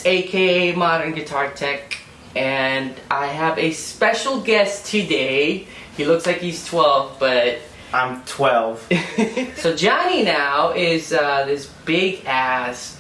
aka Modern Guitartech, and I have a special guest today. He looks like he's 12, but I'm 12. So Johnny now is this big ass,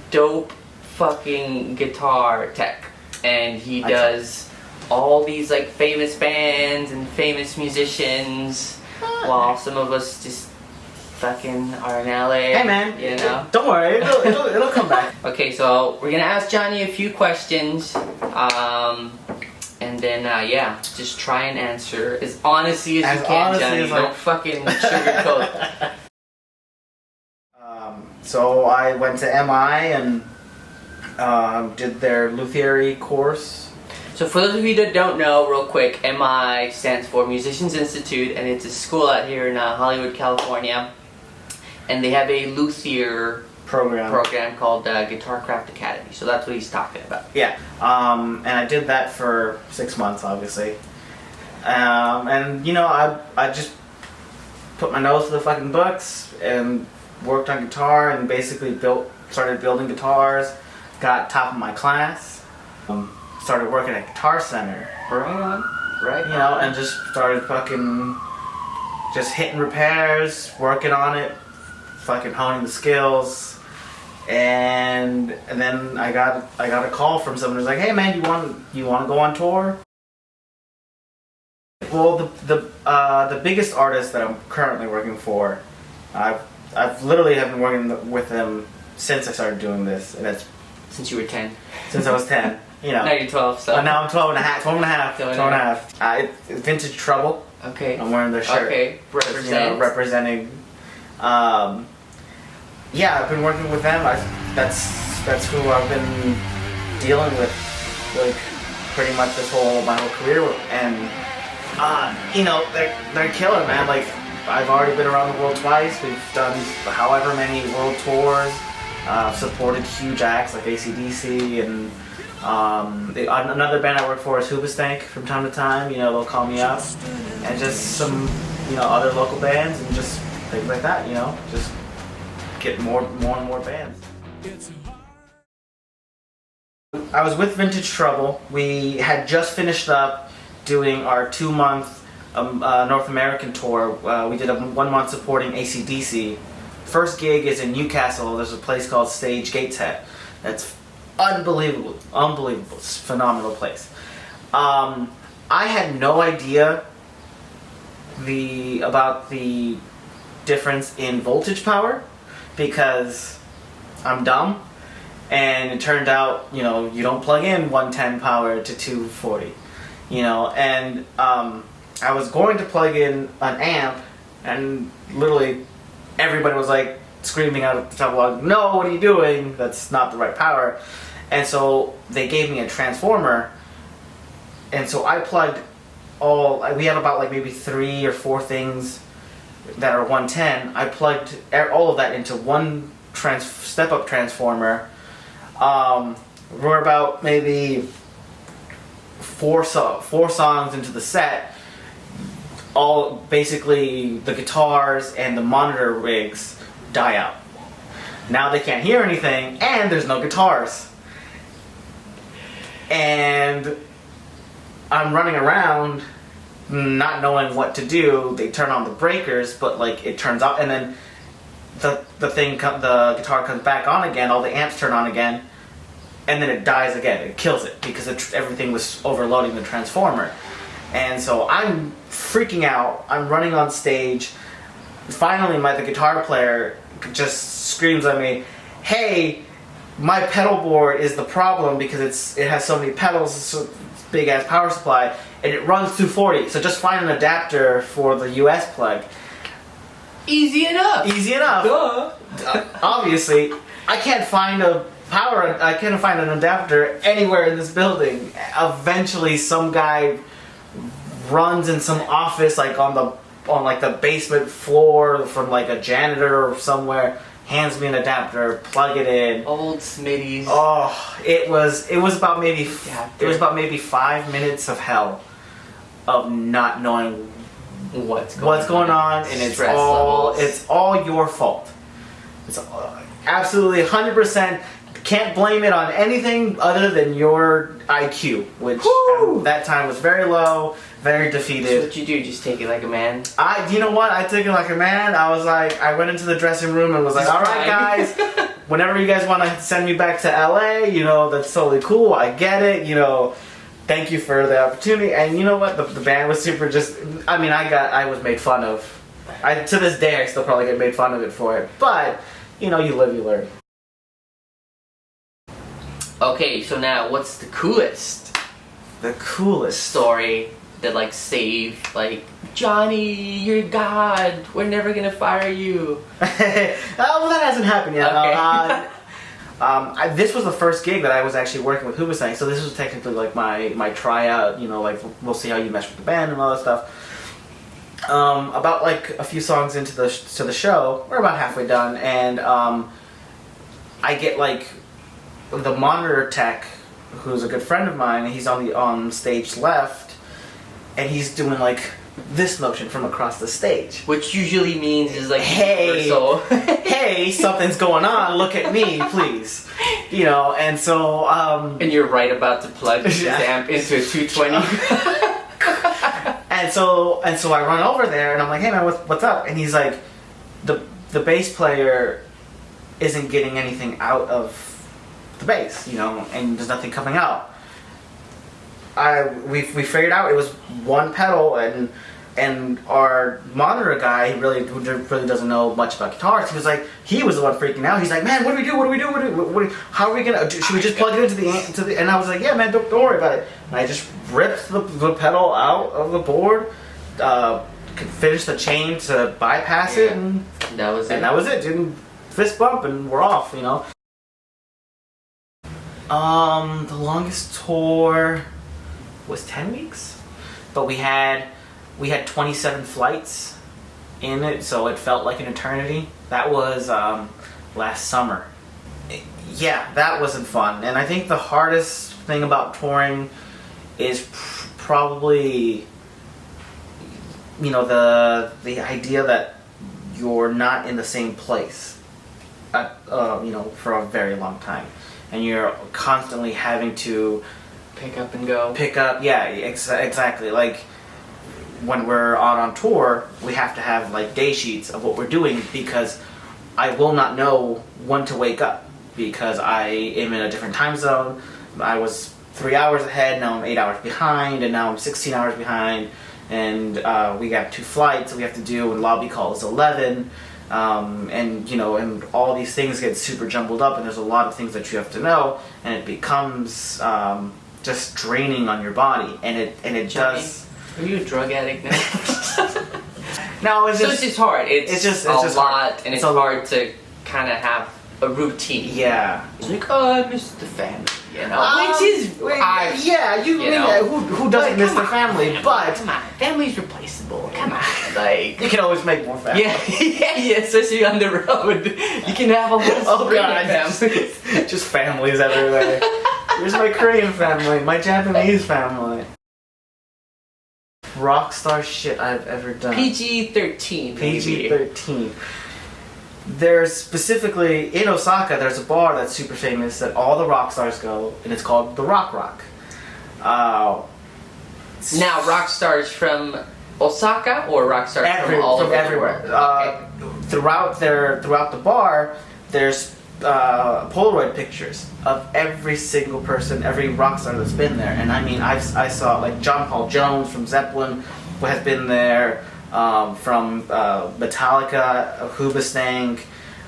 dope fucking guitar tech, and he does all these like famous bands and famous musicians, while some of us just fucking are in LA. Hey man, you know. Don't worry, it'll come back. Okay, so we're gonna ask Johnny a few questions, and then yeah, just try and answer as honestly as you can, Johnny. Don't fucking sugarcoat. So I went to MI and did their luthier course. So for those of you that don't know, real quick, MI stands for Musicians Institute, and it's a school out here in Hollywood, California. And they have a luthier program called Guitar Craft Academy. So that's what he's talking about. Yeah. And I did that for 6 months, obviously. And you know, I just put my nose to the fucking books and worked on guitar and basically started building guitars. Got top of my class. Started working at Guitar Center. Right on. Right. You know, and just started fucking just hitting repairs, working on it, fucking honing the skills, and then I got a call from someone who's like, "Hey man, you want to go on tour?" Well, the biggest artist that I'm currently working for, I've literally have been working with them since I started doing this, and that's since you were 10. Since I was 10. You know. Now you're 12, so. Now I'm 12 and a half. 12 and a half. It's Vintage Trouble. Okay. I'm wearing their shirt. Okay. Representing. Yeah, I've been working with them. That's who I've been dealing with, like, pretty much my whole career. And you know, they're killer, man. Like, I've already been around the world twice. We've done however many world tours. Supported huge acts like AC/DC, and another band I work for is Hoobastank from time to time. You know, they'll call me up, and just some, you know, other local bands and just things like that. You know, just get more and more bands. I was with Vintage Trouble. We had just finished up doing our 2-month North American tour. We did a 1 month supporting AC/DC. First gig is in Newcastle. There's a place called Stage Gateshead. That's unbelievable. It's a phenomenal place. I had no idea about the difference in voltage power because I'm dumb, and it turned out, you know, you don't plug in 110 power to 240, you know, and I was going to plug in an amp, and literally everybody was like screaming out at the top of the "No, what are you doing? That's not the right power." And so they gave me a transformer, and so I plugged we have about like maybe 3 or 4 things that are 110. I plugged all of that into one step-up transformer. We're about maybe four songs into the set. All basically the guitars and the monitor rigs die out. Now they can't hear anything, and there's no guitars. And I'm running around not knowing what to do. They turn on the breakers, but like it turns off, and then the guitar comes back on again. All the amps turn on again, and then it dies again. It kills it because everything was overloading the transformer. And so I'm freaking out. I'm running on stage. Finally, the guitar player just screams at me, "Hey, my pedal board is the problem because it has so many pedals, so big ass power supply, and it runs 240. So just find an adapter for the US plug." Easy enough. Easy enough. Duh. Obviously, I can't find an adapter anywhere in this building. Eventually, some guy runs in some office, like on the basement floor, from like a janitor or somewhere, hands me an adapter, plug it in. Old Smitty's. Oh, it was about maybe 5 minutes of hell of not knowing what's going on, and it's all your fault. It's absolutely 100%. can't blame it on anything other than your IQ, which at that time was very low, very defeated. So what you do? Just take it like a man? You know what? I took it like a man. I was like, I went into the dressing room and was like, all right, guys, whenever you guys want to send me back to LA, you know, that's totally cool. I get it. You know, thank you for the opportunity. And you know what? The band was super I was made fun of. To this day, I still probably get made fun of it for it. But, you know, you live, you learn. Okay, so now what's the coolest? The coolest Story that like saved, like, Johnny, you're God, we're never gonna fire you. Well, that hasn't happened yet. Okay. This was the first gig that I was actually working with Hoobastank, so this was technically like my tryout, you know, like we'll see how you mesh with the band and all that stuff. About like a few songs into the show, we're about halfway done, and I get like the monitor tech, who's a good friend of mine. He's on stage left, and he's doing like this motion from across the stage, which usually means is like, hey, universal. Hey, something's going on. Look at me, please. You know, and so and you're right about to plug this amp into a 220. And so I run over there and I'm like, hey man, what's up? And he's like, the bass player isn't getting anything out of the bass, you know, and there's nothing coming out. We figured out it was one pedal, and our monitor guy, who really doesn't know much about guitars, he was the one freaking out. He's like, man, what do we do? How are we gonna? Should we just plug it into the? And I was like, yeah, man, don't worry about it. And I just ripped the pedal out of the board, finished the chain to bypass it, and that was it. And that was it. Didn't fist bump, and we're off. You know. The longest tour was 10 weeks, but we had 27 flights in it, so it felt like an eternity. That was last summer. Yeah, that wasn't fun. And I think the hardest thing about touring is probably, you know, the idea that you're not in the same place, you know, for a very long time. And you're constantly having to pick up and go. Yeah, exactly. Like when we're on tour, we have to have like day sheets of what we're doing, because I will not know when to wake up, because I am in a different time zone. I was 3 hours ahead, now I'm 8 hours behind, and now I'm 16 hours behind. And we got 2 flights we have to do, and lobby call is 11. And you know, and all these things get super jumbled up, and there's a lot of things that you have to know, and it becomes just draining on your body, and it does. Are you a drug addict now? No, it's just hard. It's just a lot, hard. and it's hard to kind of have a routine. Yeah. It's like, oh, I miss the family, you know. Which is, who doesn't miss their family? But come on, family's replaceable. Come on, like you can always make more family. Yeah, especially on the road. You can have a whole string of families. Just families everywhere. Here's my Korean family, my Japanese family. Rockstar shit I've ever done. PG-13. PG-13. There's specifically, in Osaka, there's a bar that's super famous that all the rock stars go, and it's called the Rock Rock. Now, rock stars from Osaka or rock stars from all over everywhere. The world? Throughout the bar, there's Polaroid pictures of every single person, every rock star that's been there. And I mean, I saw like John Paul Jones from Zeppelin has been there. From Metallica, Hoobastank.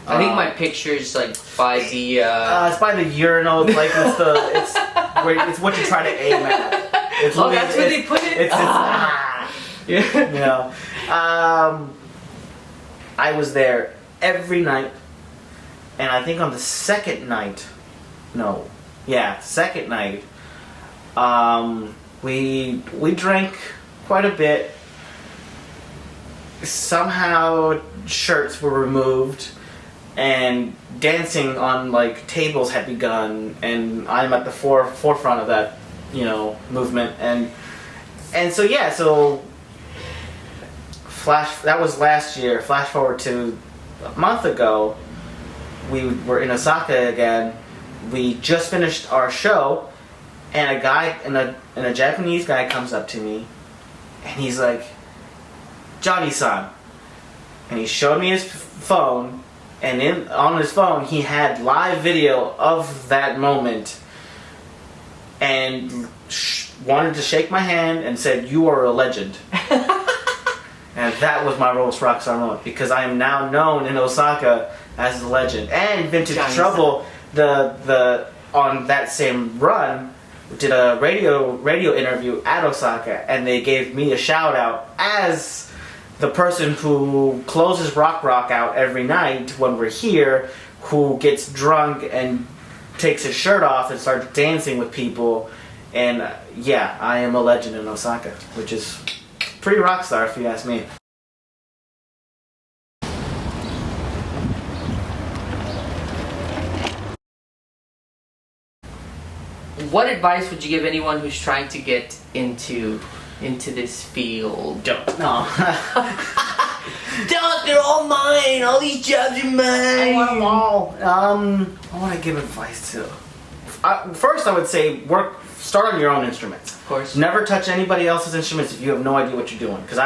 I think my picture's like by the. It's by the urinal. Like it's what you try to aim at. That's where they put it. Yeah. You know, I was there every night, and I think on the second night, we drank quite a bit. Somehow shirts were removed and dancing on like tables had begun, and I'm at the forefront of that, you know, movement, and so that was last year. Flash forward to a month ago, we were in Osaka again, we just finished our show, and a guy and a Japanese guy comes up to me, and he's like, "Johnny-san," and he showed me his phone, and on his phone he had live video of that moment, and wanted to shake my hand and said, "You are a legend." And that was my most rockstar moment, because I am now known in Osaka as a legend. And Vintage Trouble, the on that same run, did a radio interview at Osaka, and they gave me a shout out as the person who closes Rock out every night when we're here, who gets drunk and takes his shirt off and starts dancing with people. And yeah, I am a legend in Osaka, which is pretty rock star if you ask me. What advice would you give anyone who's trying to get into this field? Don't. No. Don't, they're all mine. All these jobs are mine. I want them all. I want to give advice to. First, I would say start on your own instruments. Of course. Never touch anybody else's instruments if you have no idea what you're doing. Because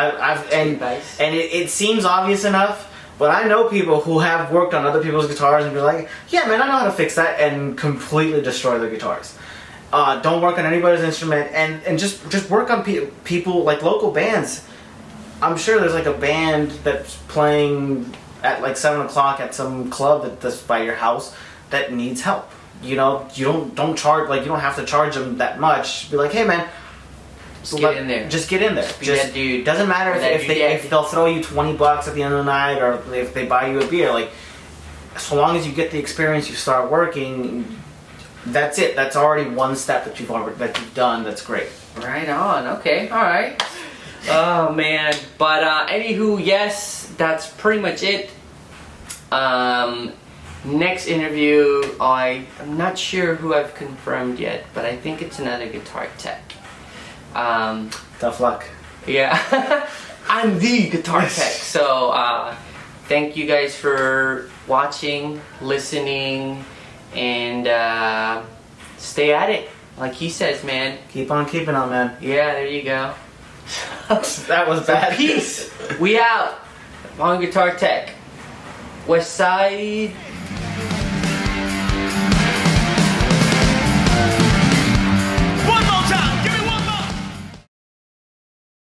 it seems obvious enough, but I know people who have worked on other people's guitars and be like, "Yeah, man, I know how to fix that," and completely destroy their guitars. Don't work on anybody's instrument, and just work on people like local bands. I'm sure there's like a band that's playing at like 7 o'clock at some club that's by your house that needs help. You know, you don't charge, like, you don't have to charge them that much. Be like, "Hey man, just get in there. Just get in there. Be that dude. Doesn't matter if they'll throw you $20 at the end of the night, or if they buy you a beer. Like, so long as you get the experience, you start working. That's it. That's already one step that you've done. That's great." Right on. Okay. All right. Oh man. But anywho, yes, that's pretty much it. Next interview, I'm not sure who I've confirmed yet, but I think it's another Guitartech. Tough luck. Yeah. I'm the Guitartech. So thank you guys for watching, listening, and stay at it. Like he says, man. Keep on keeping on, man. Yeah, there you go. That was bad. Peace. We out on Guitartech. West Side.